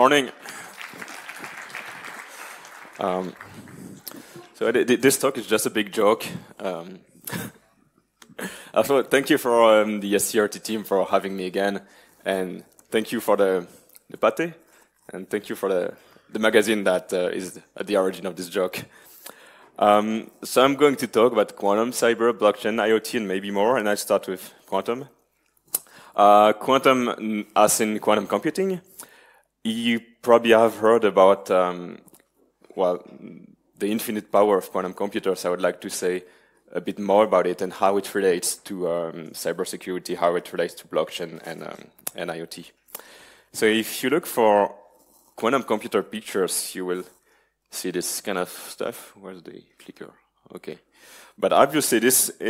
morning. So this talk is just a big joke. Also, thank you for the SCRT team for having me again, and thank you for the pate, and thank you for the magazine that is at the origin of this joke. So I'm going to talk about quantum, cyber, blockchain, IoT, and maybe more, and I start with quantum. Quantum, as in quantum computing, you probably have heard about, well, the infinite power of quantum computers. I would like to say a bit more about it and how it relates to cybersecurity, how it relates to blockchain and IoT. So if you look for quantum computer pictures, you will see this kind of stuff. Where's the clicker? Okay. But obviously it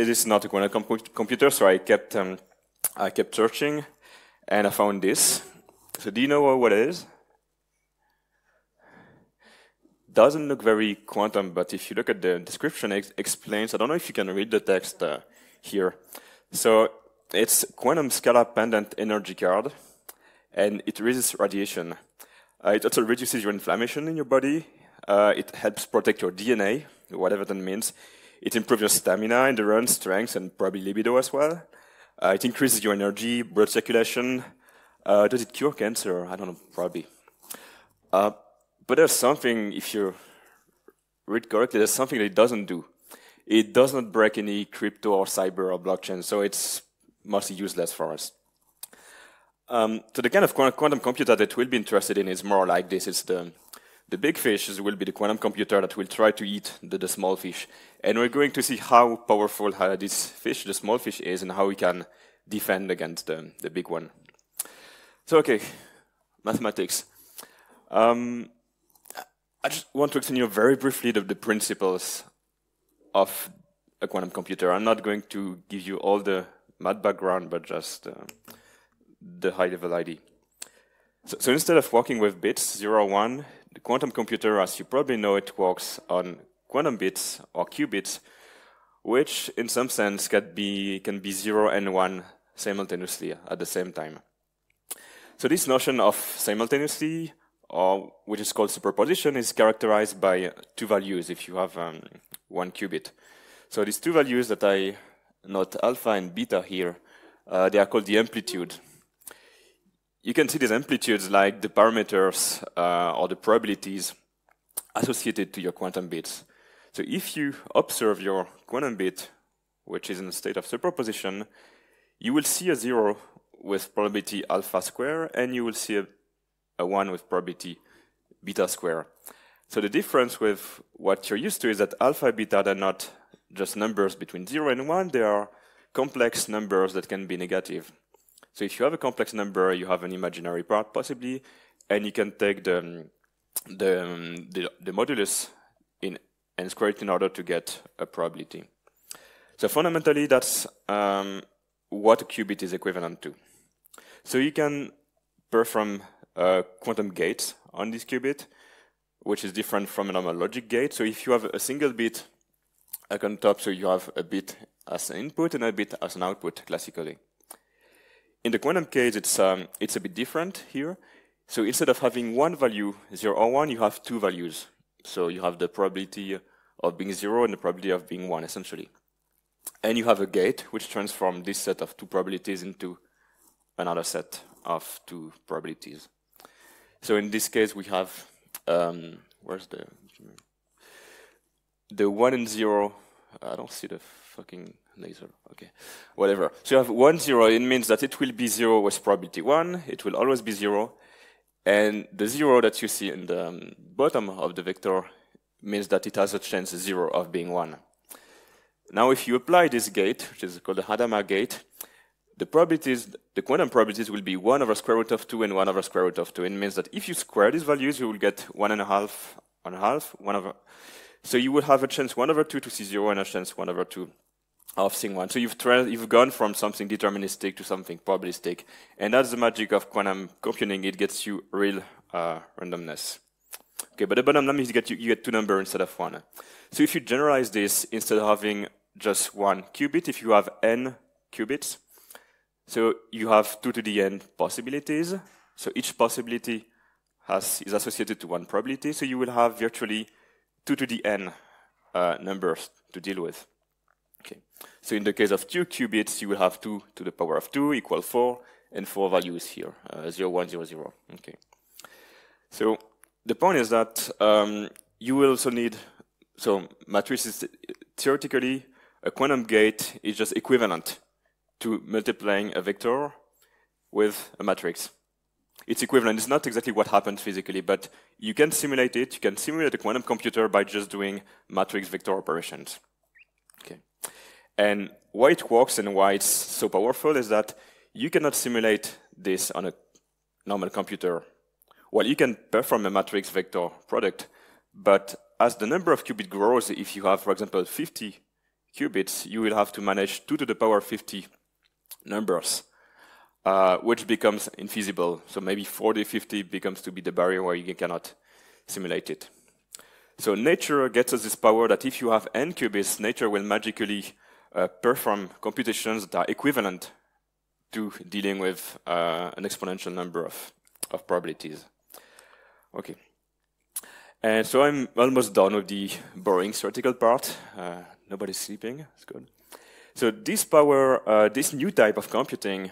is not a quantum computer, so I kept searching and I found this. So do you know what it is? Doesn't look very quantum, but if you look at the description, it explains. I don't know if you can read the text here. So it's quantum scalar pendant energy card, and it resists radiation. It also reduces your inflammation in your body. It helps protect your DNA, whatever that means. It improves your stamina, endurance, strength, and probably libido as well. It increases your energy, blood circulation. Does it cure cancer? I don't know, probably. But there's something, if you read correctly, there's something that it doesn't do. It does not break any crypto or cyber or blockchain, so it's mostly useless for us. So the kind of quantum computer that we'll be interested in is more like this. It's the big fish will be the quantum computer that will try to eat the small fish. And we're going to see how powerful this fish, the small fish, is and how we can defend against the big one. So, okay, mathematics. I just want to explain you very briefly the principles of a quantum computer. I'm not going to give you all the math background, but just the high-level idea. So instead of working with bits, 0, 1, the quantum computer, as you probably know, it works on quantum bits or qubits, which in some sense can be 0 and 1 simultaneously at the same time. So this notion of simultaneously, or which is called superposition, is characterized by two values if you have one qubit. So these two values that I note alpha and beta here, they are called the amplitude. You can see these amplitudes like the parameters or the probabilities associated to your quantum bits. So if you observe your quantum bit, which is in a state of superposition, you will see a 0 with probability alpha square, and you will see a 1 with probability beta square. So the difference with what you're used to is that alpha and beta are not just numbers between 0 and 1, they are complex numbers that can be negative. So if you have a complex number, you have an imaginary part possibly, and you can take the modulus and square it in order to get a probability. So fundamentally, that's what a qubit is equivalent to. So you can perform quantum gates on this qubit, which is different from a normal logic gate. So if you have a single bit on top, so you have a bit as an input and a bit as an output, classically. In the quantum case, it's a bit different here. So instead of having one value, 0 or 1, you have two values. So you have the probability of being 0 and the probability of being 1, essentially. And you have a gate, which transforms this set of two probabilities into another set of two probabilities. So in this case, we have, where's the 1 and 0, I don't see the fucking laser, okay, whatever. So you have 1, 0, it means that it will be 0 with probability 1, it will always be 0, and the 0 that you see in the bottom of the vector means that it has a chance 0 of being 1. Now if you apply this gate, which is called the Hadamard gate, the quantum probabilities will be 1 over square root of 2 and 1 over square root of 2. It means that if you square these values, you will get 1.5, 1 over. So you will have a chance 1 over 2 to see 0 and a chance 1 over 2 of seeing 1. So you've gone from something deterministic to something probabilistic. And that's the magic of quantum computing. It gets you real randomness. Okay, but the bottom line is you get two numbers instead of 1. So if you generalize this, instead of having just one qubit, if you have n qubits, so you have 2 to the n possibilities. So each possibility is associated to one probability, so you will have virtually 2 to the n numbers to deal with. Okay. So in the case of 2 qubits, you will have 2 to the power of 2 equal 4, and 4 values here, 0, 1, 0, 0. Okay. So the point is that you will also need, so matrices, theoretically, a quantum gate is just equivalent to multiplying a vector with a matrix. It's equivalent. It's not exactly what happens physically, but you can simulate it. You can simulate a quantum computer by just doing matrix vector operations. Okay. And why it works and why it's so powerful is that you cannot simulate this on a normal computer. Well, you can perform a matrix vector product, but as the number of qubits grows, if you have, for example, 50 qubits, you will have to manage 2 to the power 50 numbers, which becomes infeasible. So maybe 40, 50 becomes to be the barrier where you cannot simulate it. So nature gets us this power that if you have n qubits, nature will magically perform computations that are equivalent to dealing with an exponential number of probabilities. Okay. And so I'm almost done with the boring theoretical part. Nobody's sleeping. It's good. So this power, this new type of computing,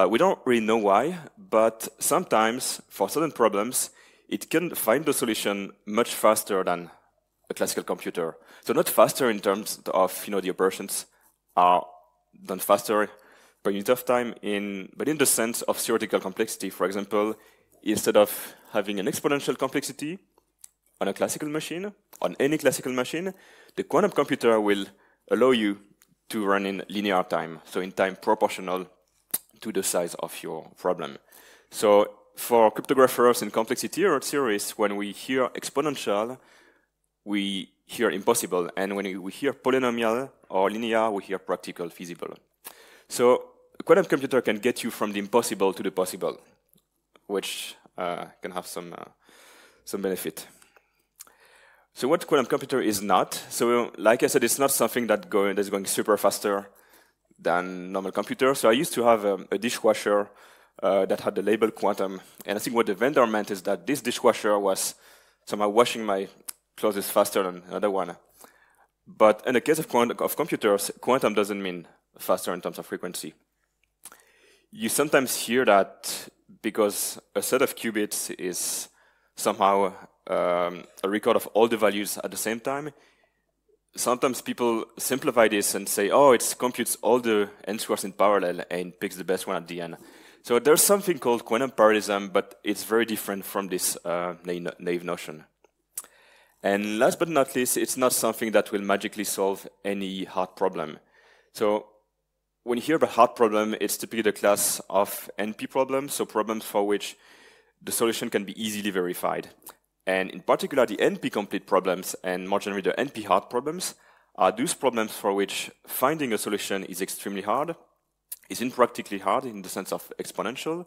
we don't really know why, but sometimes for certain problems, it can find the solution much faster than a classical computer. So not faster in terms of, the operations are done faster per unit of time, but in the sense of theoretical complexity. For example, instead of having an exponential complexity on a classical machine, on any classical machine, the quantum computer will allow you to run in linear time, so in time proportional to the size of your problem. So for cryptographers and complexity theorists, when we hear exponential, we hear impossible, and when we hear polynomial or linear, we hear practical, feasible. So a quantum computer can get you from the impossible to the possible, which can have some benefit. So what quantum computer is not? So like I said, it's not something that's going super faster than normal computers. So I used to have a dishwasher that had the label quantum, and I think what the vendor meant is that this dishwasher was somehow washing my clothes faster than another one. But in the case of computers, quantum doesn't mean faster in terms of frequency. You sometimes hear that because a set of qubits is somehow a record of all the values at the same time. Sometimes people simplify this and say, oh, it computes all the answers in parallel and picks the best one at the end. So there's something called quantum parallelism, but it's very different from this naive notion. And last but not least, it's not something that will magically solve any hard problem. So when you hear about hard problem, it's typically the class of NP problems, so problems for which the solution can be easily verified. And in particular, the NP-complete problems, and more generally the NP-hard problems, are those problems for which finding a solution is extremely hard, is impractically hard in the sense of exponential,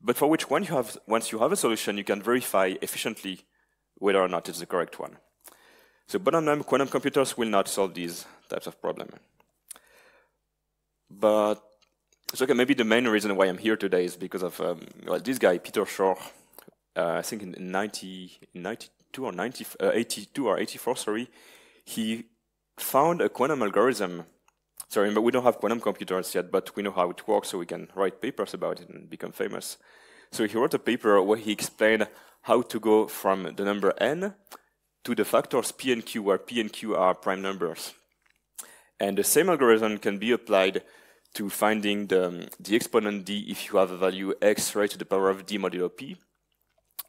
but for which once you have a solution, you can verify efficiently whether or not it's the correct one. So bottom line, quantum computers will not solve these types of problems. But so okay, maybe the main reason why I'm here today is because of this guy, Peter Shor. I think in 82 or 84, sorry, he found a quantum algorithm. Sorry, but we don't have quantum computers yet, but we know how it works, so we can write papers about it and become famous. So he wrote a paper where he explained how to go from the number n to the factors p and q, where p and q are prime numbers. And the same algorithm can be applied to finding the exponent d if you have a value x raised to the power of d modulo p.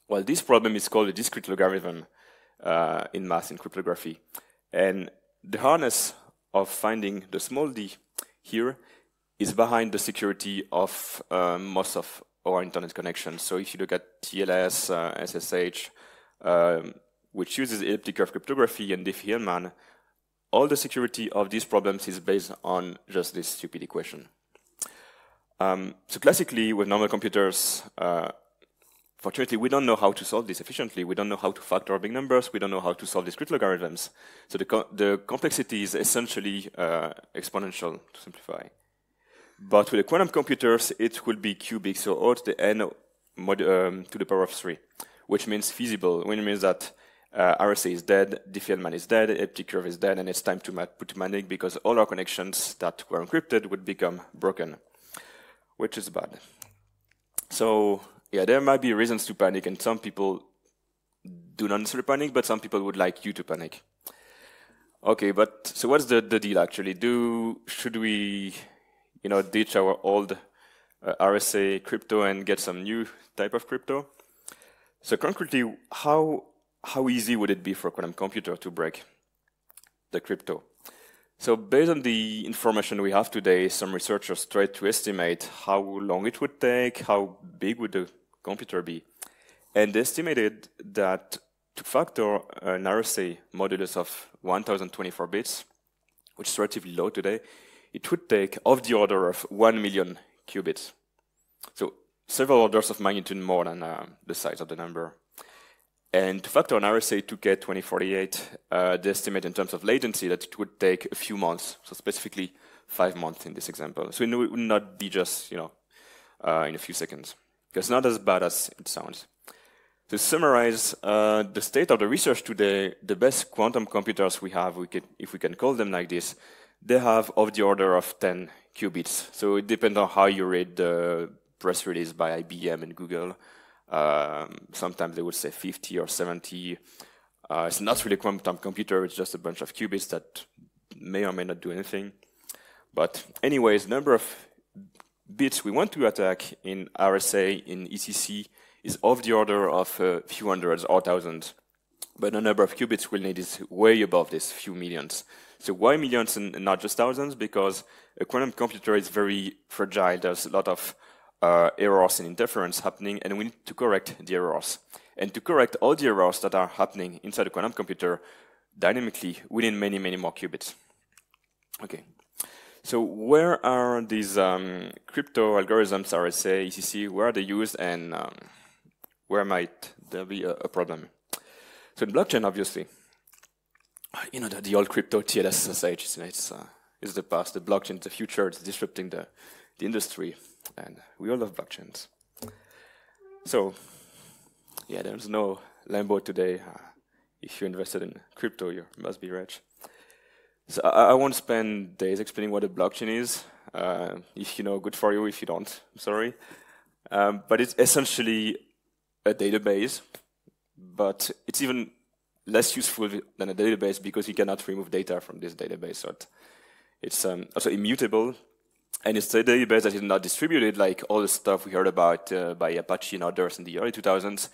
Well, this problem is called a discrete logarithm in math, in cryptography. And the hardness of finding the small d here is behind the security of most of our internet connections. So if you look at TLS, SSH, which uses elliptic curve cryptography, and Diffie-Hellman, all the security of these problems is based on just this stupid equation. So classically, with normal computers, fortunately, we don't know how to solve this efficiently. We don't know how to factor big numbers. We don't know how to solve discrete logarithms. So the complexity is essentially exponential, to simplify. But with the quantum computers, it will be cubic. So O to the n to the power of 3, which means feasible, which means that RSA is dead, Diffie-Hellman is dead, elliptic curve is dead, and it's time to put to panic because all our connections that were encrypted would become broken, which is bad. So yeah, there might be reasons to panic, and some people do not necessarily panic, but some people would like you to panic. Okay, but so what's the deal actually? Should we, ditch our old RSA crypto and get some new type of crypto? So concretely, how easy would it be for a quantum computer to break the crypto? So based on the information we have today, some researchers tried to estimate how long it would take, how big would the computer be. And they estimated that to factor an RSA modulus of 1024 bits, which is relatively low today, it would take of the order of 1 million qubits. So several orders of magnitude more than the size of the number. And to factor an RSA 2K 2048, they estimate in terms of latency that it would take a few months, so specifically 5 months in this example. So it would not be just, in a few seconds. It's not as bad as it sounds. To summarize the state of the research today, the best quantum computers we have, if we can call them like this, they have of the order of 10 qubits. So it depends on how you read the press release by IBM and Google. Sometimes they would say 50 or 70. It's not really a quantum computer, it's just a bunch of qubits that may or may not do anything. But anyways, number of bits we want to attack in RSA, in ECC, is of the order of a few hundreds or thousands. But the number of qubits we'll need is way above this few millions. So why millions and not just thousands? Because a quantum computer is very fragile. There's a lot of errors and interference happening, and we need to correct the errors. And to correct all the errors that are happening inside a quantum computer dynamically, we need many, many more qubits. Okay. So where are these crypto algorithms, RSA, ECC, where are they used, and where might there be a problem? So in blockchain, obviously, the old crypto TLS SSH, it's the past. The blockchain is the future. It's disrupting the industry, and we all love blockchains. So, yeah, there's no Lambo today. If you're invested in crypto, you must be rich. So I won't spend days explaining what a blockchain is. If you know, good for you. If you don't, I'm sorry. But it's essentially a database, but it's even less useful than a database because you cannot remove data from this database. So it's also immutable, and it's a database that is not distributed like all the stuff we heard about by Apache and others in the early 2000s.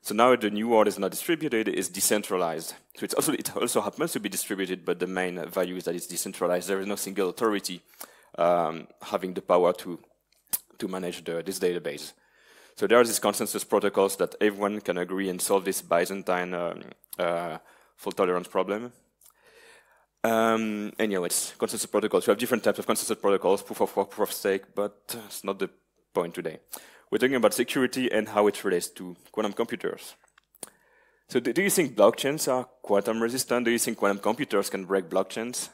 So now the new world is not distributed, it's decentralized. So it also happens to be distributed, but the main value is that it's decentralized. There is no single authority having the power to manage this database. So there are these consensus protocols that everyone can agree and solve this Byzantine fault tolerance problem. And it's consensus protocols. We have different types of consensus protocols, proof of work, proof of stake, but it's not the point today. We're talking about security and how it relates to quantum computers. So do you think blockchains are quantum resistant? Do you think quantum computers can break blockchains?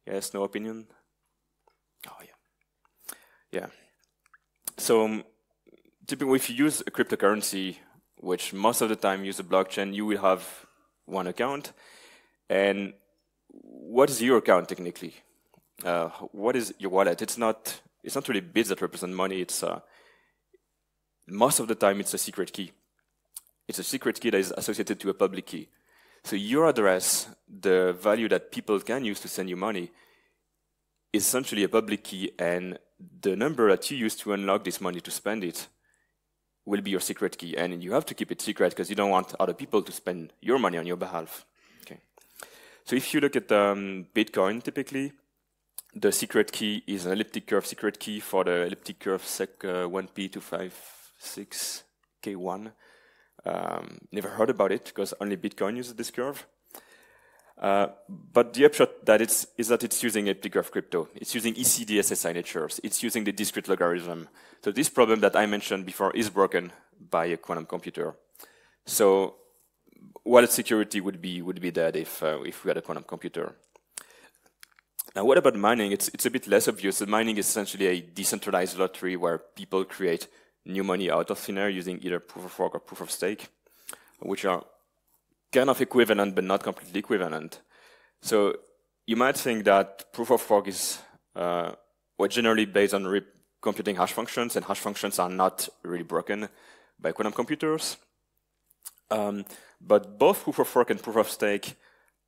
Yes, no opinion? Oh, yeah. Yeah. So typically, if you use a cryptocurrency, which most of the time use a blockchain, you will have one account. And what is your account technically? What is your wallet? It's not really bits that represent money. It's most of the time it's a secret key. It's a secret key that is associated to a public key. So your address, the value that people can use to send you money, is essentially a public key, and the number that you use to unlock this money to spend it will be your secret key, and you have to keep it secret because you don't want other people to spend your money on your behalf. Okay. So if you look at Bitcoin, typically, the secret key is an elliptic curve secret key for the elliptic curve SEC1P256K1. Never heard about it because only Bitcoin uses this curve. But the upshot that is that it's using elliptic curve crypto. It's using ECDSS signatures. It's using the discrete logarithm. So this problem that I mentioned before is broken by a quantum computer. So wallet security would be dead if we had a quantum computer. Now, what about mining? It's a bit less obvious. So mining is essentially a decentralized lottery where people create new money out of thin air using either proof of work or proof of stake, which are kind of equivalent but not completely equivalent. So you might think that proof of work is generally based on computing hash functions, and hash functions are not really broken by quantum computers. But both proof of work and proof of stake,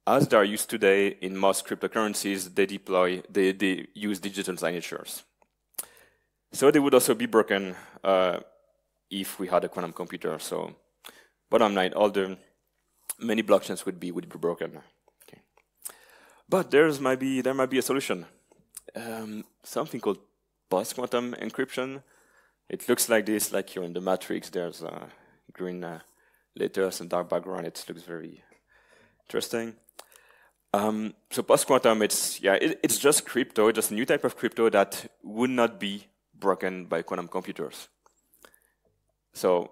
as they are used today in most cryptocurrencies, they use digital signatures. So they would also be broken if we had a quantum computer. So bottom line, many blockchains would be broken. Okay. But there might be a solution. Something called post-quantum encryption. It looks like this, like you're in the Matrix. There's green letters and dark background. It looks very interesting. So post-quantum, it's just crypto, just a new type of crypto that would not be broken by quantum computers. So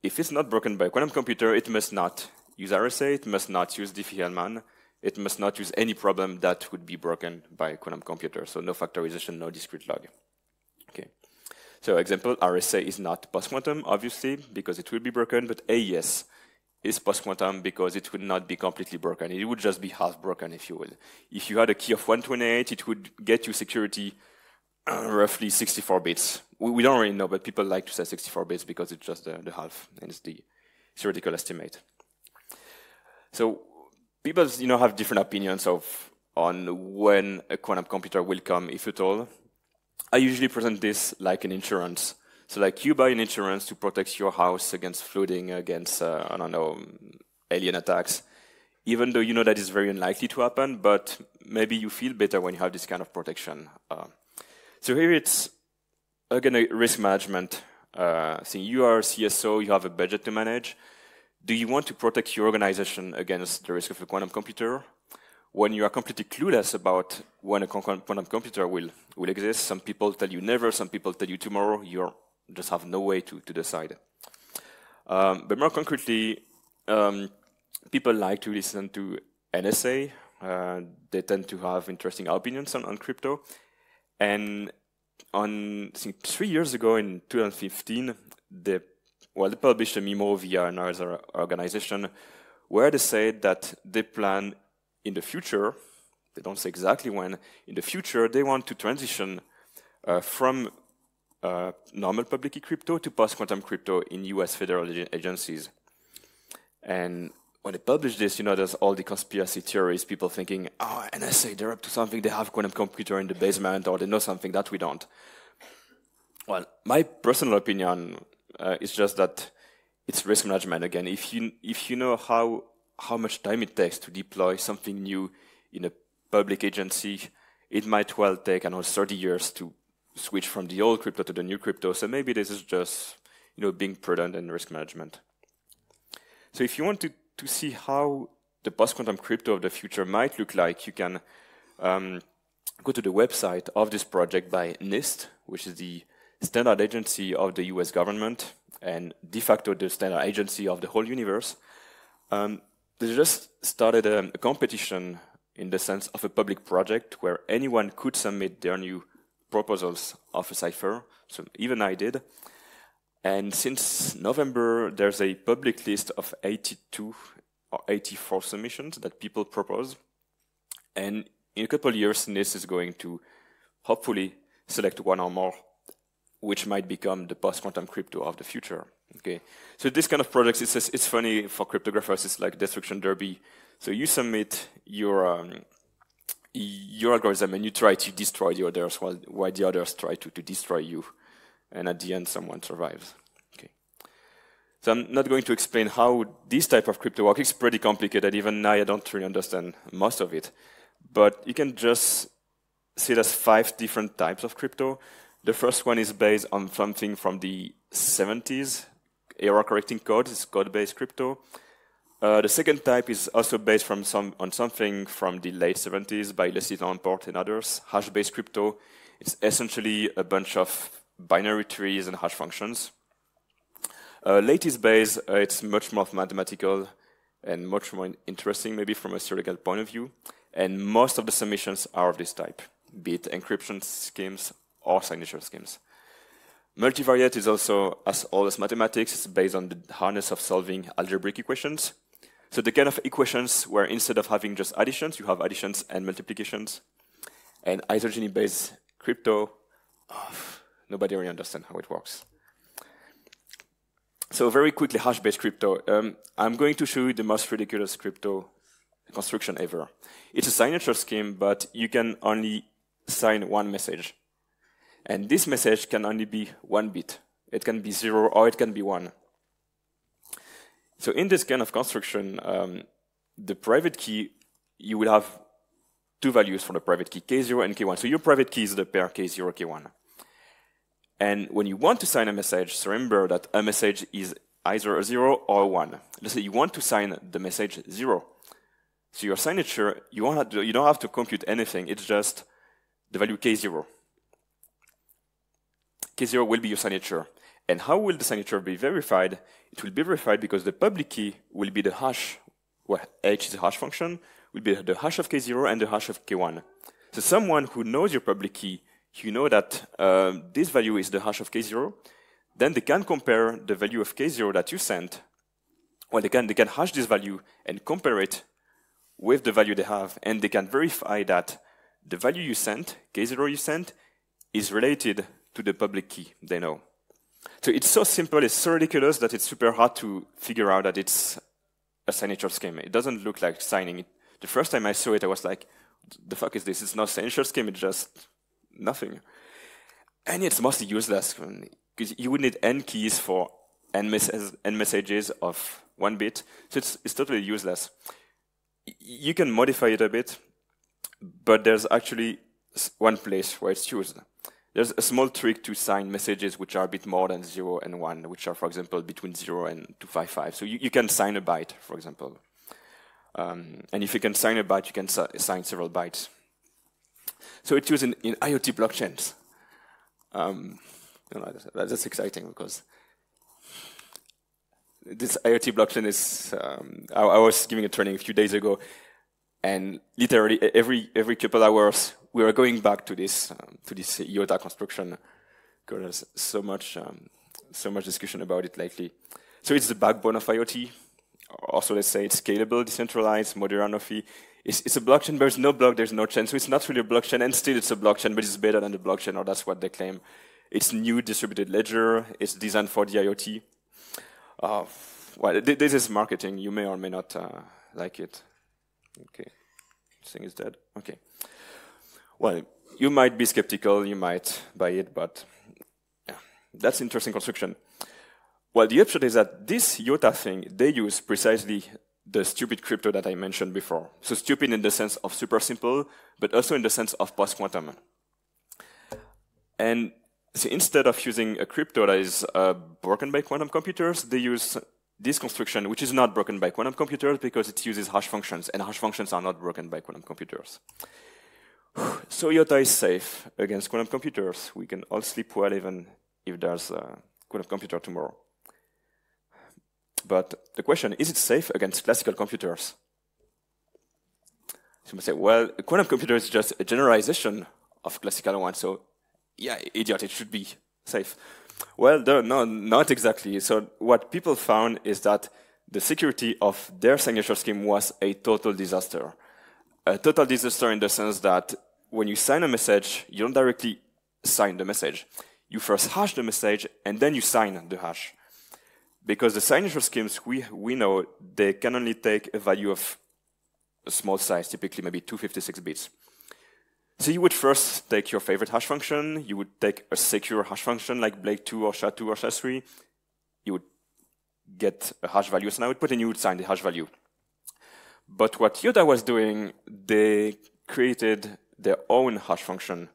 if it's not broken by a quantum computer, it must not use RSA, it must not use Diffie-Hellman, it must not use any problem that would be broken by a quantum computer. So no factorization, no discrete log. Okay. So example, RSA is not post-quantum, obviously, because it will be broken, but AES is post-quantum because it would not be completely broken. It would just be half broken, if you will. If you had a key of 128, it would get you security roughly 64 bits. We don't really know, but people like to say 64 bits because it's just the half, and it's the theoretical estimate. So people, have different opinions on when a quantum computer will come, if at all. I usually present this like an insurance. So like you buy an insurance to protect your house against flooding, against, alien attacks, even though you know that is very unlikely to happen, but maybe you feel better when you have this kind of protection. So here it's, again, a risk management thing. You are a CSO, you have a budget to manage. Do you want to protect your organization against the risk of a quantum computer? When you are completely clueless about when a quantum computer will exist, some people tell you never, some people tell you tomorrow, you just have no way to decide. But more concretely, people like to listen to NSA. They tend to have interesting opinions on crypto. And I think 3 years ago in 2015, they published a memo via another organization where they said that they plan in the future, they don't say exactly when, in the future they want to transition from normal public key crypto to post-quantum crypto in US federal agencies. And when they publish this, there's all the conspiracy theories, people thinking, NSA, they're up to something, they have a quantum computer in the basement, or they know something that we don't. Well, my personal opinion is just that it's risk management. Again, if you know how much time it takes to deploy something new in a public agency, it might well take 30 years to switch from the old crypto to the new crypto. So maybe this is just being prudent and risk management. So if you want to see how the post-quantum crypto of the future might look like, you can go to the website of this project by NIST, which is the standard agency of the US government and de facto the standard agency of the whole universe. They just started a competition in the sense of a public project where anyone could submit their new proposals of a cipher. So even I did. And since November, there's a public list of 82 or 84 submissions that people propose. And in a couple of years, NIST is going to hopefully select one or more, which might become the post-quantum crypto of the future. Okay, so this kind of projects, it's funny for cryptographers. It's like destruction derby. So you submit your algorithm and you try to destroy the others while the others try to destroy you. And at the end, someone survives. Okay. So I'm not going to explain how this type of crypto works. It's pretty complicated. Even now, I don't really understand most of it. But you can just see it as 5 different types of crypto. The first one is based on something from the 70s, error-correcting code. It's code-based crypto. The second type is also based on something from the late 70s by Leslie Lamport and others, hash-based crypto. It's essentially a bunch of binary trees and hash functions. Latest base, it's much more mathematical and much more interesting, maybe from a theoretical point of view. And most of the submissions are of this type, be it encryption schemes or signature schemes. Multivariate is also, as all as mathematics, it's based on the harness of solving algebraic equations. So the kind of equations where instead of having just additions, you have additions and multiplications. And isogeny-based crypto, nobody really understands how it works. So very quickly, hash-based crypto. I'm going to show you the most ridiculous crypto construction ever. It's a signature scheme, but you can only sign one message. And this message can only be 1 bit. It can be 0 or it can be 1. So in this kind of construction, the private key, you will have 2 values for the private key, K0 and K1. So your private key is the pair K0, K1. And when you want to sign a message, so remember that a message is either a 0 or a 1. Let's say you want to sign the message 0. So your signature, you don't have to compute anything. It's just the value K0. K0 will be your signature. And how will the signature be verified? It will be verified because the public key will be the hash, where h is a hash function, will be the hash of K0 and the hash of K1. So someone who knows your public key, you know that this value is the hash of K0, then they can compare the value of K0 that you sent, or they can hash this value and compare it with the value they have, and they can verify that the value you sent, K0 you sent, is related to the public key they know. So it's so simple, it's so ridiculous that it's super hard to figure out that it's a signature scheme. It doesn't look like signing. The first time I saw it, I was like, the fuck is this? It's not a signature scheme, it's just nothing. And it's mostly useless, because you would need n keys for n messages of 1 bit, so it's totally useless. You can modify it a bit, but there's actually one place where it's used. There's a small trick to sign messages which are a bit more than 0 and 1, which are, for example, between 0 and 255. So you can sign a byte, for example. And if you can sign a byte, you can sign several bytes. So it's used in IoT blockchains. That's exciting because this IoT blockchain is, I was giving a training a few days ago, and literally every couple hours we are going back to this IOTA construction because there's so much discussion about it lately. So it's the backbone of IoT. Also, let's say it's scalable, decentralized, modern OFI. It's a blockchain, but there's no block, there's no chain. So it's not really a blockchain, and still it's a blockchain, but it's better than the blockchain, or that's what they claim. It's new distributed ledger. It's designed for the IoT. Well, this is marketing. You may or may not like it. Okay, this thing is dead. Okay. Well, you might be skeptical, you might buy it, but yeah, that's interesting construction. Well, the upshot is that this IOTA thing, they use precisely the stupid crypto that I mentioned before. So stupid in the sense of super simple, but also in the sense of post-quantum. And so instead of using a crypto that is broken by quantum computers, they use this construction, which is not broken by quantum computers because it uses hash functions, and hash functions are not broken by quantum computers. So IOTA is safe against quantum computers. We can all sleep well even if there's a quantum computer tomorrow. But the question, is it safe against classical computers? So you might say, well, a quantum computer is just a generalization of classical one, so yeah, idiot, it should be safe. Well, no, not exactly. So what people found is that the security of their signature scheme was a total disaster. A total disaster in the sense that when you sign a message, you don't directly sign the message. You first hash the message, and then you sign the hash. Because the signature schemes we know, they can only take a value of a small size, typically maybe 256 bits. So you would first take your favorite hash function, you would take a secure hash function like Blake2 or SHA-2 or SHA-3, you would get a hash value as an output, and you would sign the hash value. But what IOTA was doing, they created their own hash function,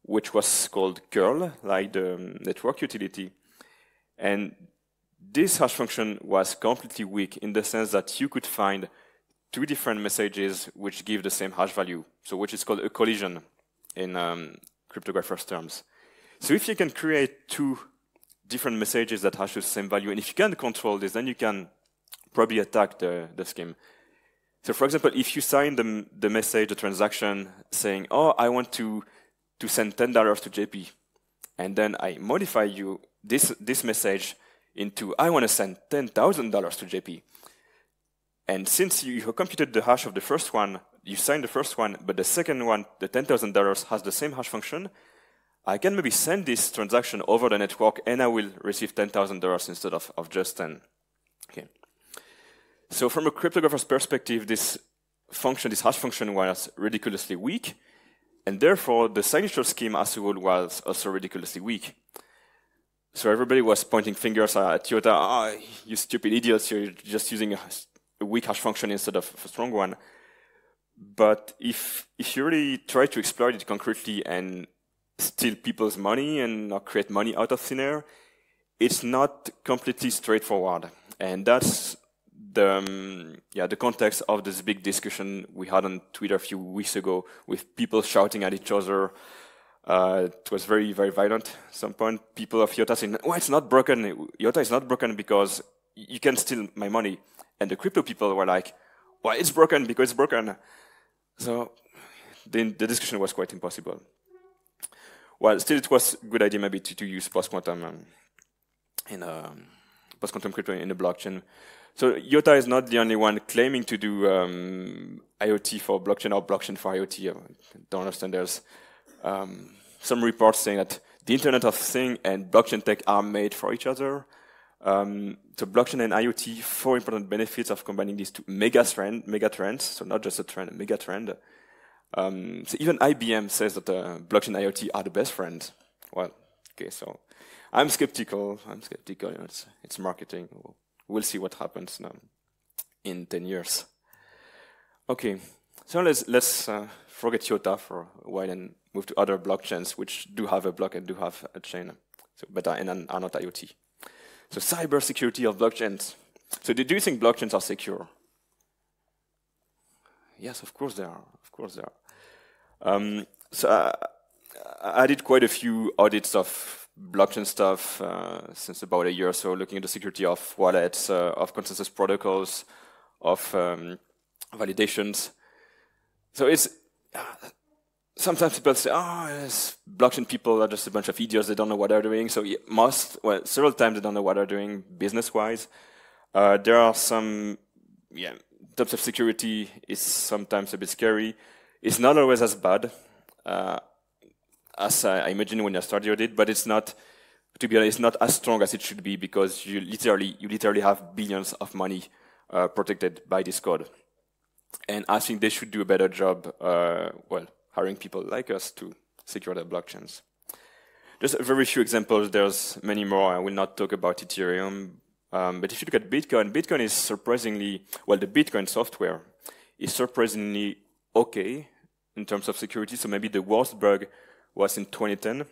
which was called curl, like the network utility. And this hash function was completely weak in the sense that you could find 2 different messages which give the same hash value, so which is called a collision in cryptographers' terms. So if you can create 2 different messages that hash the same value, and if you can control this, then you can probably attack the scheme. So for example, if you sign the message, the transaction, saying, oh, I want to send $10 to JP, and then I modify this message into I want to send $10,000 to JP. And since you computed the hash of the first one, you signed the first one, but the second one, the $10,000, has the same hash function, I can maybe send this transaction over the network and I will receive $10,000 instead of just 10. Okay. So from a cryptographer's perspective, this hash function was ridiculously weak, and therefore the signature scheme as a whole was also ridiculously weak. So everybody was pointing fingers at Iota, you stupid idiots, you're just using a weak hash function instead of a strong one. But if you really try to exploit it concretely and steal people's money and not create money out of thin air, it's not completely straightforward. And that's the context of this big discussion we had on Twitter a few weeks ago with people shouting at each other. It was very, very violent at some point. People of IOTA saying, well, it's not broken. IOTA is not broken because you can steal my money. And the crypto people were like, well, it's broken because it's broken. So the discussion was quite impossible. Well, still it was a good idea maybe to use post-quantum post-quantum crypto in the blockchain. So IOTA is not the only one claiming to do IoT for blockchain or blockchain for IoT. I don't understand. There's some reports saying that the Internet of Things and blockchain tech are made for each other. So blockchain and IoT, 4 important benefits of combining these two mega trends. So not just a trend, a mega trend. So even IBM says that blockchain and IoT are the best friends. Well, okay, so I'm skeptical. You know, it's marketing. We'll see what happens now in 10 years. Okay, so let's forget IOTA for a while and move to other blockchains which do have a block and do have a chain, so but are not IoT. So cybersecurity of blockchains. So do you think blockchains are secure? Yes, of course they are. Of course they are. So I did quite a few audits of blockchain stuff since about a year or so, looking at the security of wallets, of consensus protocols, of validations. So it's sometimes people say, yes, blockchain people are just a bunch of idiots, they don't know what they're doing. So several times they don't know what they're doing business-wise. There are some, types of security is sometimes a bit scary. It's not always as bad as I imagine when I started audit, but it's not, to be honest, it's not as strong as it should be because you literally have billions of money protected by this code. And I think they should do a better job, hiring people like us to secure their blockchains. Just a very few examples. There's many more. I will not talk about Ethereum. But if you look at Bitcoin, Bitcoin is surprisingly, the Bitcoin software is surprisingly okay in terms of security. So maybe the worst bug was in 2010,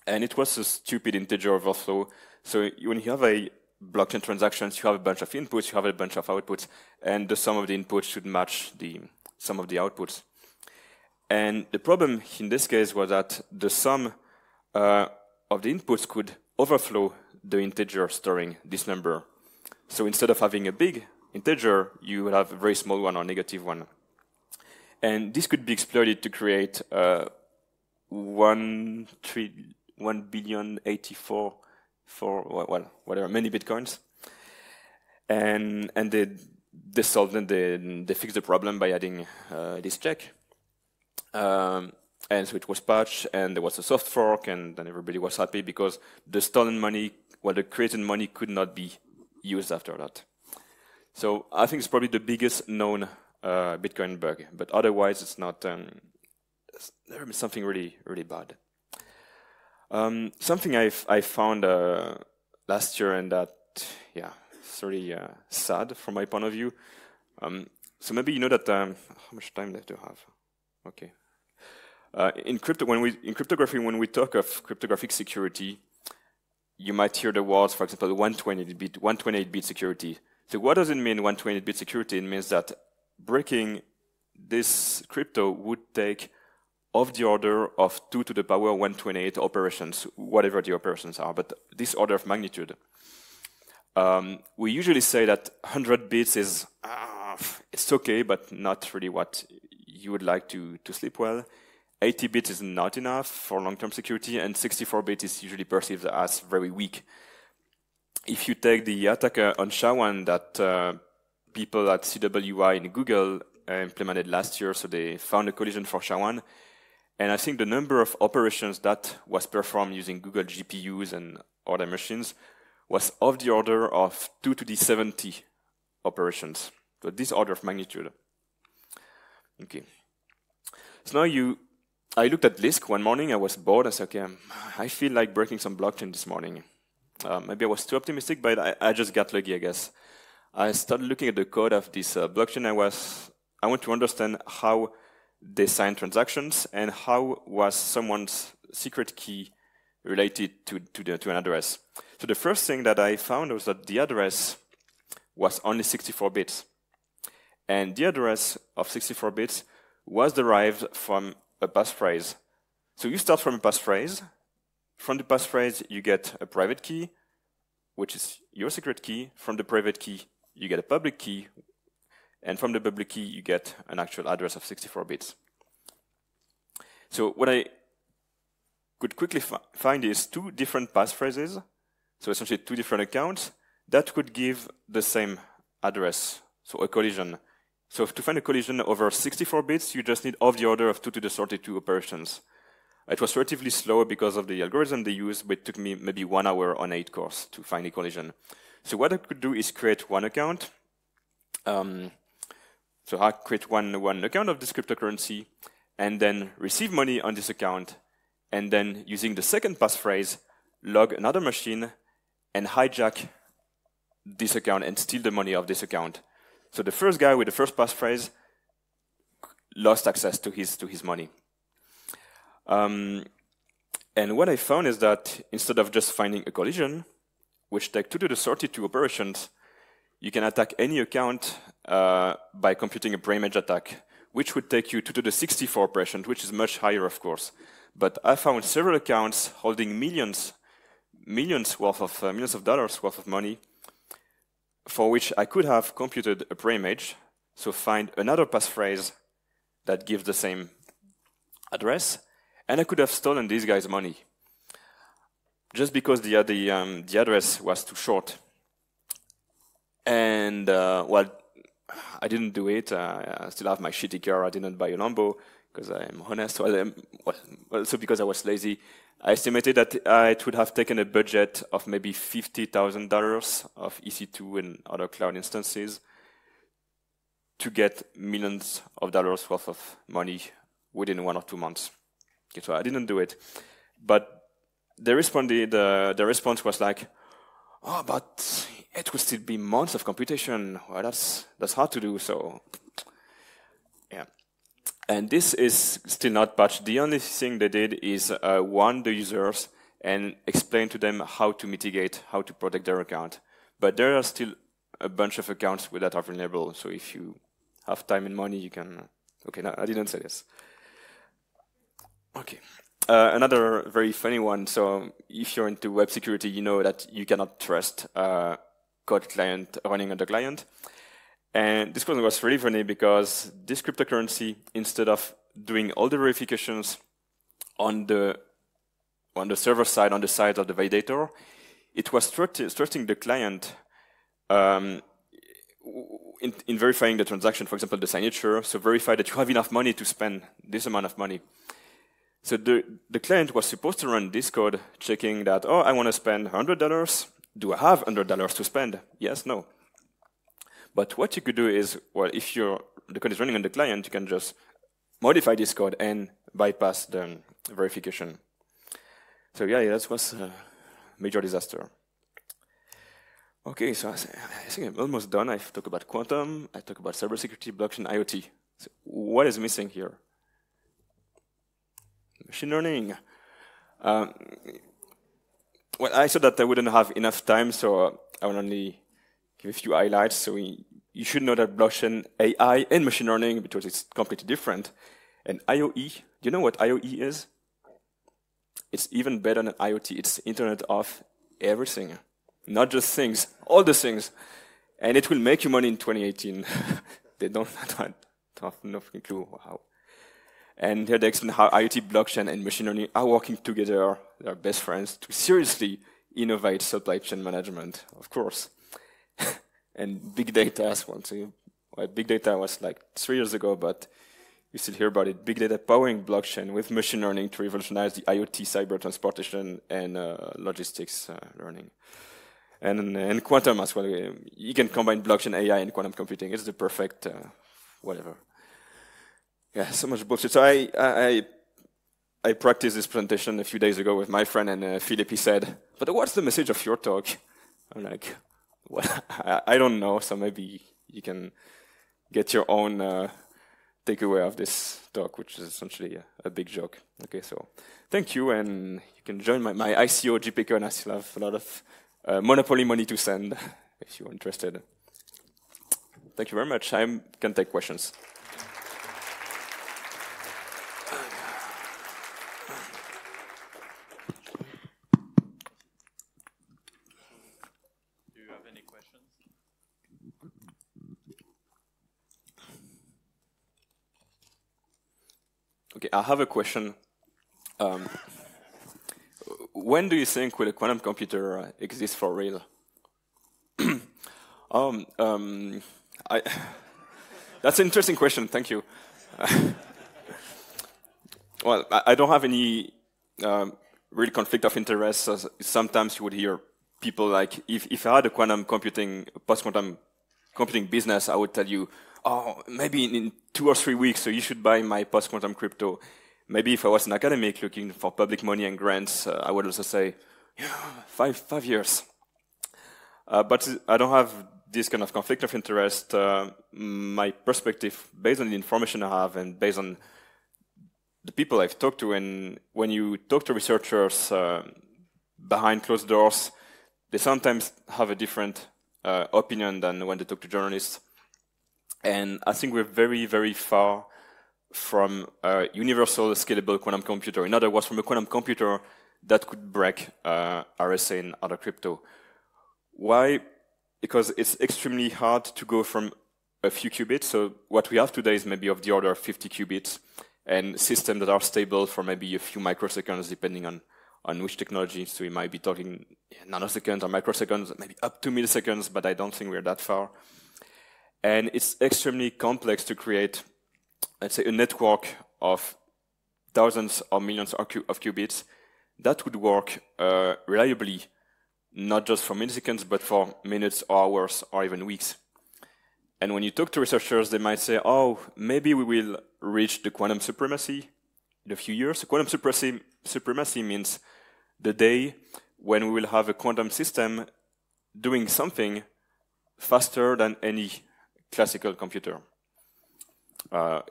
and it was a stupid integer overflow. So when you have a blockchain transactions, you have a bunch of inputs, you have a bunch of outputs, and the sum of the inputs should match the sum of the outputs. And the problem in this case was that the sum of the inputs could overflow the integer storing this number. So instead of having a big integer, you would have a very small one or negative one. And this could be exploited to create 1,000,000,084 for many bitcoins. And they solved it. They fixed the problem by adding this check. And so it was patched, and there was a soft fork, and then everybody was happy because the stolen money, the created money could not be used after that. So I think it's probably the biggest known Bitcoin bug, but otherwise it's not. There is something really, really bad. Something I found last year, and that it's really sad from my point of view. So maybe you know that how much time left do I have? Okay. In cryptography, when we talk of cryptographic security, you might hear the words, for example, 128-bit security. So what does it mean, 128-bit security? It means that breaking this crypto would take of the order of 2 to the power 128 operations, whatever the operations are, but this order of magnitude. We usually say that 100 bits is, it's okay, but not really what you would like to sleep well. 80 bits is not enough for long-term security, and 64 bits is usually perceived as very weak. If you take the attack on SHA-1 that people at CWI in Google implemented last year, so they found a collision for SHA-1, and I think the number of operations that was performed using Google GPUs and other machines was of the order of 2 to the 70 operations. So this order of magnitude. Okay. So now I looked at Lisk one morning, I was bored, I said, okay, I feel like breaking some blockchain this morning. Maybe I was too optimistic, but I just got lucky, I guess. I started looking at the code of this blockchain. I want to understand how they sign transactions and how was someone's secret key related to an address. So the first thing that I found was that the address was only 64 bits. And the address of 64 bits was derived from a passphrase. So you start from a passphrase. From the passphrase, you get a private key, which is your secret key. From the private key, you get a public key. And from the public key, you get an actual address of 64 bits. So what I could quickly find is two different passphrases, so essentially two different accounts, that could give the same address, so a collision. So to find a collision over 64 bits, you just need of the order of 2 to the 32 operations. It was relatively slow because of the algorithm they used, but it took me maybe 1 hour on 8 course to find a collision. So what I could do is create one account. So I create one account of Descriptor currency, and then receive money on this account, and then using the second passphrase, log another machine and hijack this account and steal the money of this account. So the first guy with the first passphrase lost access to his money. And what I found is that instead of just finding a collision, which take 2 to the 32 operations, you can attack any account by computing a brain image attack, which would take you 2 to the 64 operations, which is much higher, of course. But I found several accounts holding millions of dollars worth of money, for which I could have computed a brain image, so find another passphrase that gives the same address, and I could have stolen these guys' money, just because the address was too short. And well, I didn't do it. I still have my shitty car. I didn't buy a Lambo because I'm honest. Also because I was lazy. I estimated that it would have taken a budget of maybe $50,000 of EC2 and other cloud instances to get millions of dollars worth of money within 1 or 2 months. Okay, so I didn't do it. But the response was like, oh, but it would still be months of computation. Well, that's hard to do, so yeah. And this is still not patched. The only thing they did is warn the users and explain to them how to mitigate, how to protect their account. But there are still a bunch of accounts that are vulnerable, so if you have time and money, you can... Okay, no, I didn't say this. Okay. Another very funny one. So if you're into web security, you know that you cannot trust code client running on the client. And this one was really funny because this cryptocurrency, instead of doing all the verifications on the server side, on the side of the validator, it was trusting the client in verifying the transaction, for example, the signature, so verify that you have enough money to spend this amount of money. So the client was supposed to run this code, checking that, oh, I want to spend $100. Do I have $100 to spend? Yes, no. But what you could do is, well, if the code is running on the client, you can just modify this code and bypass the verification. So yeah, that was a major disaster. Okay, so I think I'm almost done. I've talked about quantum, I talked about cybersecurity, blockchain, IoT. So what is missing here? Machine learning. Well, I thought that I wouldn't have enough time, so I will only give a few highlights. So you should know that blockchain, AI, and machine learning, because it's completely different. And IoE, do you know what IoE is? It's even better than IoT. It's Internet of everything, not just things, all the things. And it will make you money in 2018. They don't have no clue how. And here they explain how IoT, blockchain, and machine learning are working together, they are best friends, to seriously innovate supply chain management, of course. And big data as well. So, well, big data was like 3 years ago, but you still hear about it. Big data powering blockchain with machine learning to revolutionize the IoT, cyber transportation, and logistics learning. And quantum as well. You can combine blockchain, AI, and quantum computing. It's the perfect whatever. Yeah, so much bullshit. So I practiced this presentation a few days ago with my friend, and Philippe, he said, "But what's the message of your talk?" I'm like, "Well, I don't know, so maybe you can get your own takeaway of this talk," which is essentially a big joke. Okay, so thank you, and you can join my ICO GPK, and I still have a lot of Monopoly money to send if you're interested. Thank you very much. I can take questions. Okay, I have a question. When do you think will a quantum computer exist for real? That's an interesting question. Thank you. Well, I don't have any real conflict of interest. So sometimes you would hear people like, if I had a quantum computing, post-quantum computing business, I would tell you, oh, maybe in 2 or 3 weeks, so you should buy my post-quantum crypto. Maybe if I was an academic looking for public money and grants, I would also say, yeah, 5 years. But I don't have this kind of conflict of interest. My perspective, based on the information I have and based on the people I've talked to, and when you talk to researchers behind closed doors, they sometimes have a different opinion than when they talk to journalists. And I think we're very, very far from a universal scalable quantum computer. In other words, from a quantum computer that could break RSA and other crypto. Why? Because it's extremely hard to go from a few qubits. So what we have today is maybe of the order of 50 qubits, and systems that are stable for maybe a few microseconds, depending on which technology. So we might be talking nanoseconds or microseconds, maybe up to milliseconds, but I don't think we're that far. And it's extremely complex to create, let's say, a network of thousands or millions of qubits that would work reliably, not just for milliseconds, but for minutes or hours or even weeks. And when you talk to researchers, they might say, oh, maybe we will reach the quantum supremacy in a few years. Quantum supremacy means the day when we will have a quantum system doing something faster than any classical computer.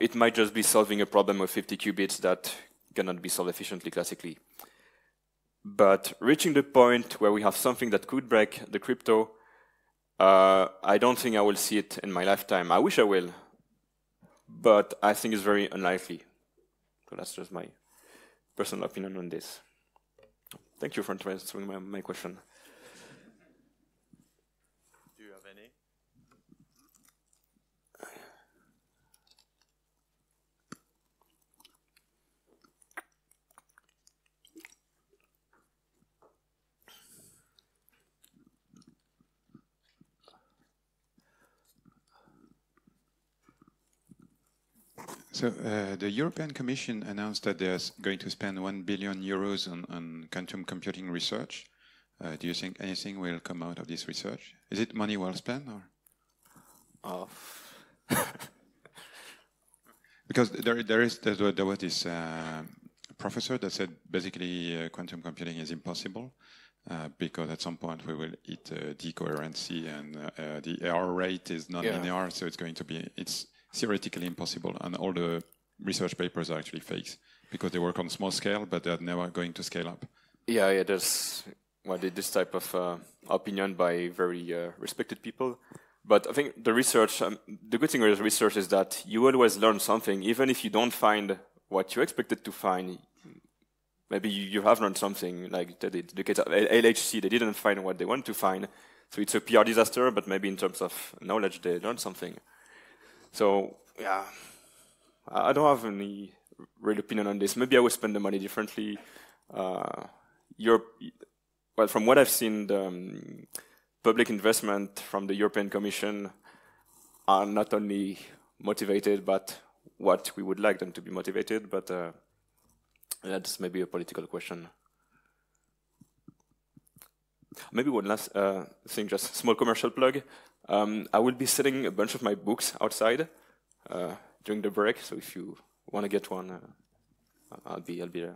It might just be solving a problem of 50 qubits that cannot be solved efficiently classically. But reaching the point where we have something that could break the crypto, I don't think I will see it in my lifetime. I wish I will, but I think it's very unlikely. So that's just my personal opinion on this. Thank you for answering my question. Do you have any? So the European Commission announced that they're going to spend 1 billion euros on quantum computing research. Do you think anything will come out of this research? Is it money well spent, or? Because there was this professor that said basically quantum computing is impossible because at some point we will hit decoherency, and the error rate is non-linear, so it's theoretically impossible, and all the research papers are actually fakes because they work on small scale, but they're never going to scale up. Yeah, there's this type of opinion by very respected people. But I think the research, the good thing with research is that you always learn something, even if you don't find what you expected to find. Maybe you have learned something, like the case of LHC, they didn't find what they want to find. So it's a PR disaster, but maybe in terms of knowledge, they learned something. So, yeah, I don't have any real opinion on this. Maybe I would spend the money differently. Well, from what I've seen, the public investment from the European Commission are not only motivated, but what we would like them to be motivated. But that's maybe a political question. Maybe one last thing, just small commercial plug. I will be selling a bunch of my books outside during the break. So if you want to get one, I'll be there.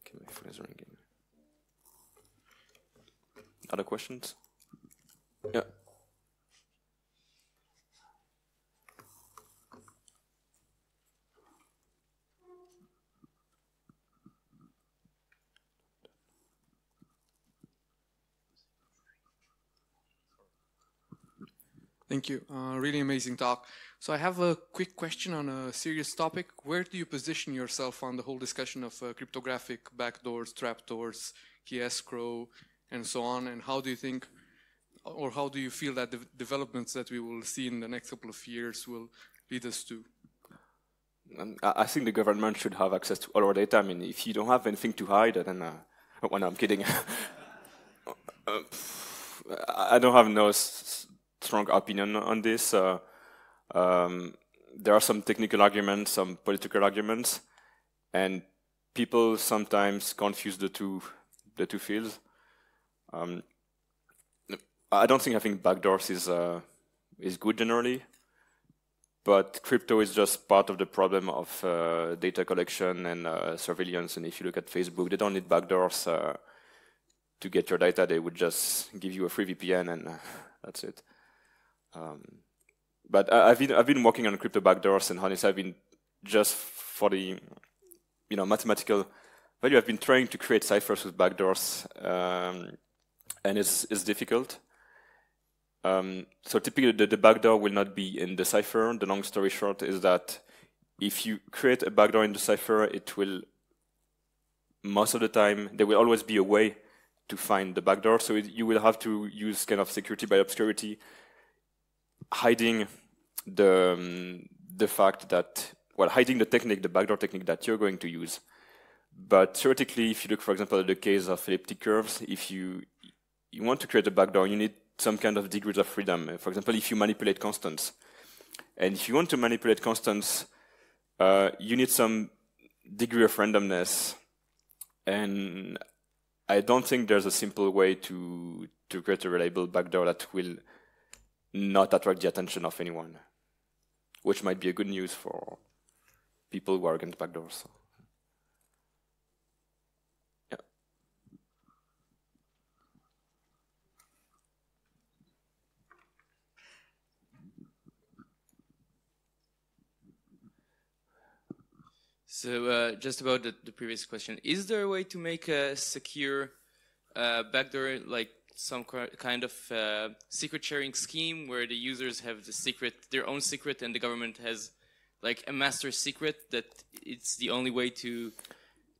Okay, my phone is ringing. Other questions? Yeah. Thank you. Really amazing talk. So I have a quick question on a serious topic. Where do you position yourself on the whole discussion of cryptographic backdoors, trapdoors, key escrow, and so on? And how do you think, or how do you feel that the developments that we will see in the next couple of years will lead us to? I think the government should have access to all our data. I mean, if you don't have anything to hide, then well, no, I'm kidding. I don't have no strong opinion on this. There are some technical arguments, some political arguments, and people sometimes confuse the two fields. I don't think having backdoors is good generally, but crypto is just part of the problem of data collection and surveillance. And if you look at Facebook, they don't need backdoors to get your data. They would just give you a free VPN, and that's it. But I've been working on crypto backdoors, and honestly, I've been just for the mathematical value. I've been trying to create ciphers with backdoors, and it's difficult. So typically, the backdoor will not be in the cipher. The long story short is that if you create a backdoor in the cipher, it will, most of the time, there will always be a way to find the backdoor. So you will have to use kind of security by obscurity, hiding the fact that, well, hiding the backdoor technique that you're going to use. But theoretically, if you look, for example, at the case of elliptic curves, if you want to create a backdoor, you need some kind of degrees of freedom. For example, if you manipulate constants. And if you want to manipulate constants, you need some degree of randomness. And I don't think there's a simple way to create a reliable backdoor that will not attract the attention of anyone, which might be a good news for people who are against backdoors. Yeah. So just about the previous question, is there a way to make a secure backdoor, like some kind of secret sharing scheme where the users have their own secret, and the government has like a master secret that it's the only way to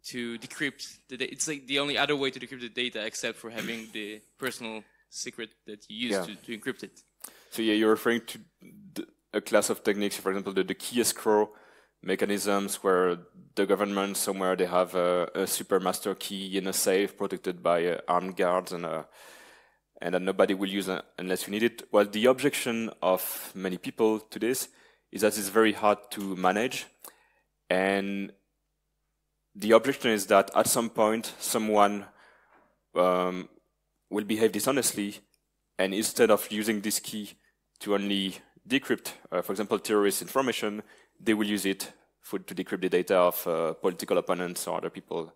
decrypt it's like the only other way to decrypt the data except for having the personal secret that you use to encrypt it? So yeah, you're referring to a class of techniques, for example, the key escrow mechanisms where the government somewhere they have a super master key in a safe protected by armed guards and that nobody will use unless you need it. Well, the objection of many people to this is that it's very hard to manage, and the objection is that at some point someone will behave dishonestly, and instead of using this key to only decrypt, for example, terrorist information, they will use it to decrypt the data of political opponents or other people.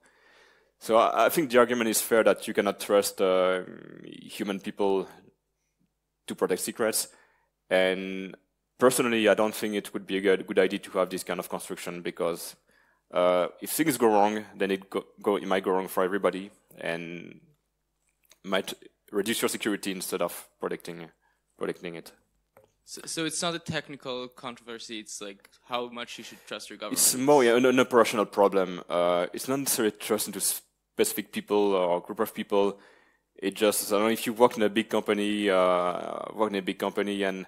So I think the argument is fair that you cannot trust human people to protect secrets. And personally, I don't think it would be a good idea to have this kind of construction, because if things go wrong, then it might go wrong for everybody and might reduce your security instead of protecting it. So it's not a technical controversy, it's like how much you should trust your government. It's more an operational problem. It's not necessarily trust into specific people or group of people. It just, I don't know, if you work in a big company, and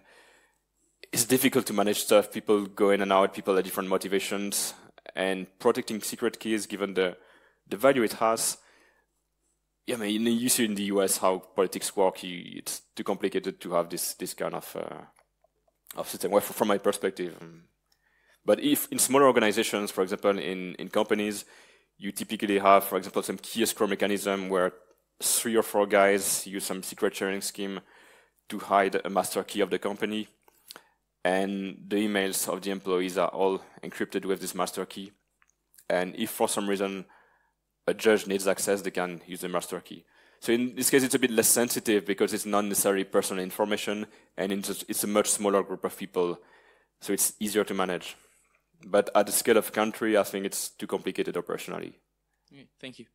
it's difficult to manage stuff. People go in and out, people have different motivations, and protecting secret keys, given the value it has. Yeah, I mean, you see in the US how politics work. It's too complicated to have this kind of system. Well, from my perspective. But if in smaller organizations, for example, in companies, you typically have, for example, some key escrow mechanism where 3 or 4 guys use some secret sharing scheme to hide a master key of the company, and the emails of the employees are all encrypted with this master key. And if for some reason a judge needs access, they can use the master key. So in this case, it's a bit less sensitive because it's not necessarily personal information, and it's a much smaller group of people, so it's easier to manage. But at the scale of country, I think it's too complicated operationally. Okay, thank you.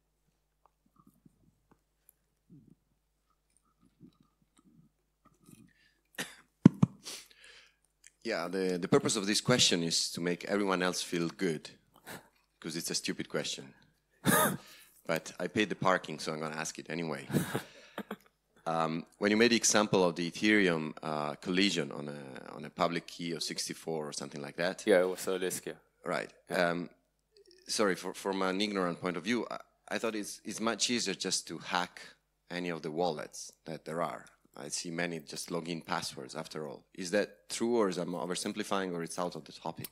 Yeah, the purpose of this question is to make everyone else feel good, because it's a stupid question. But I paid the parking, so I'm going to ask it anyway. When you made the example of the Ethereum collision on a public key of 64 or something like that. Yeah, it was a list, yeah. Right. Sorry, from an ignorant point of view, I thought it's much easier just to hack any of the wallets that there are. I see many just login passwords after all. Is that true, or is I'm oversimplifying, or it's out of the topic?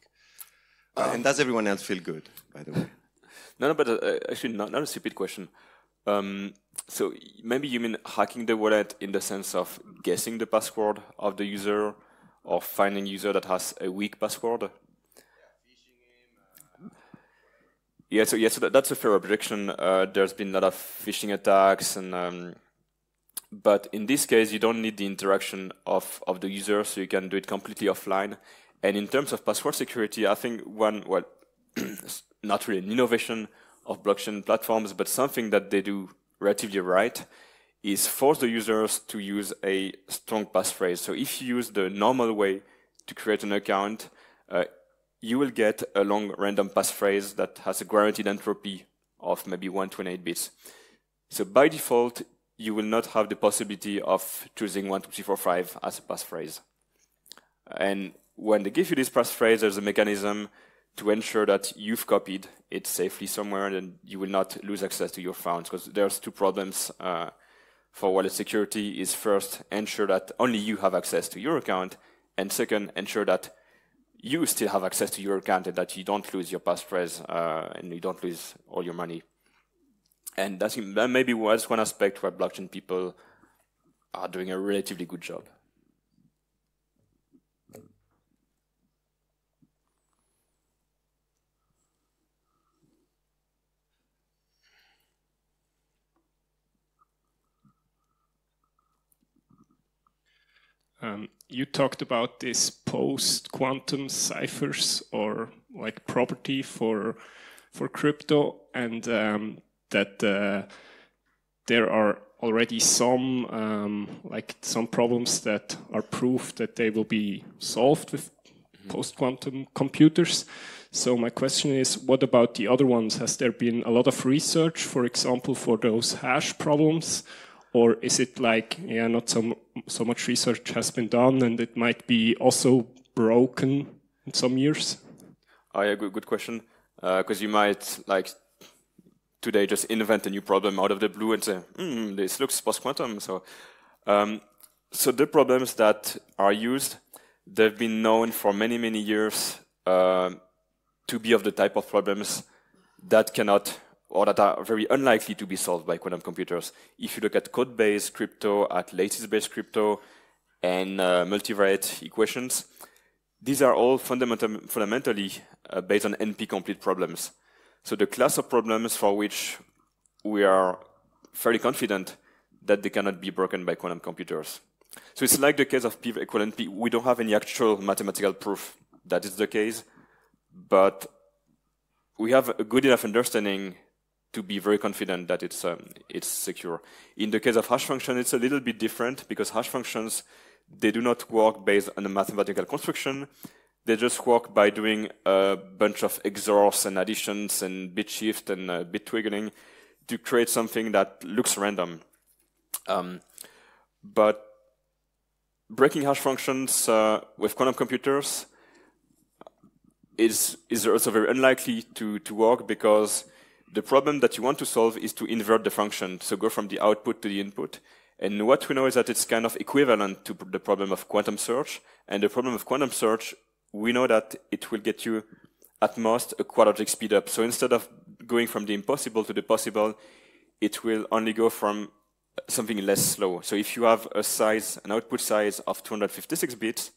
And does everyone else feel good, by the way? No, but actually not a stupid question. So maybe you mean hacking the wallet in the sense of guessing the password of the user, or finding user that has a weak password? Yeah, so that's a fair objection. There's been a lot of phishing attacks, and but in this case, you don't need the interaction of the user, so you can do it completely offline. And in terms of password security, I think not really an innovation of blockchain platforms, but something that they do relatively right, is force the users to use a strong passphrase. So if you use the normal way to create an account, you will get a long random passphrase that has a guaranteed entropy of maybe 128 bits. So by default, you will not have the possibility of choosing 1, 2, 3, 4, 5 as a passphrase. And when they give you this passphrase, there's a mechanism to ensure that you've copied it safely somewhere and you will not lose access to your funds. Because there's 2 problems for wallet security. Is first, ensure that only you have access to your account, and second, ensure that you still have access to your account and that you don't lose your passphrase and you don't lose all your money. And that maybe was one aspect where blockchain people are doing a relatively good job. You talked about this post-quantum ciphers, or like property for crypto, and that there are already some problems that are proof that they will be solved with post-quantum computers. So my question is, what about the other ones? Has there been a lot of research, for example, for those hash problems? Or is it like, not so much research has been done and it might be also broken in some years? Oh yeah, good question. Because you might, like, today just invent a new problem out of the blue and say, this looks post-quantum. So the problems that are used, they've been known for many, many years to be of the type of problems that cannot, or that are very unlikely to be solved by quantum computers. If you look at code-based crypto, at lattice-based crypto, and multivariate equations, these are all fundamentally based on NP-complete problems. So the class of problems for which we are fairly confident that they cannot be broken by quantum computers. So it's like the case of P equivalent P. We don't have any actual mathematical proof that is the case, but we have a good enough understanding to be very confident that it's secure. In the case of hash function, it's a little bit different, because hash functions, they do not work based on a mathematical construction. They just work by doing a bunch of XORs and additions and bit shift and bit twiggling to create something that looks random. But breaking hash functions with quantum computers, is also very unlikely to work, because the problem that you want to solve is to invert the function, so go from the output to the input. And what we know is that it's kind of equivalent to the problem of quantum search. And the problem of quantum search, we know that it will get you at most a quadratic speed up. So instead of going from the impossible to the possible, it will only go from something less slow. So if you have an output size of 256 bits,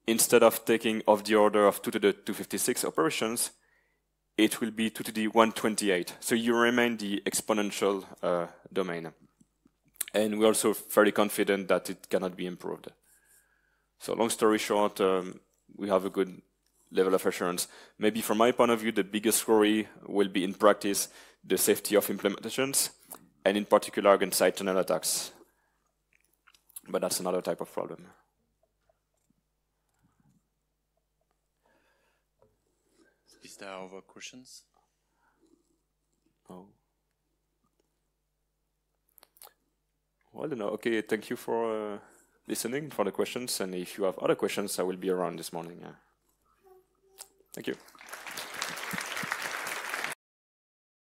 instead of taking of the order of 2 to the 256 operations, it will be 2 to the 128. So you remain the exponential domain. And we're also very confident that it cannot be improved. So long story short, we have a good level of assurance. Maybe from my point of view, the biggest worry will be in practice the safety of implementations, and in particular against side channel attacks. But that's another type of problem. Is there other questions? Oh. Well, I don't know. Okay, thank you for listening, for the questions. And if you have other questions, I will be around this morning. Thank you.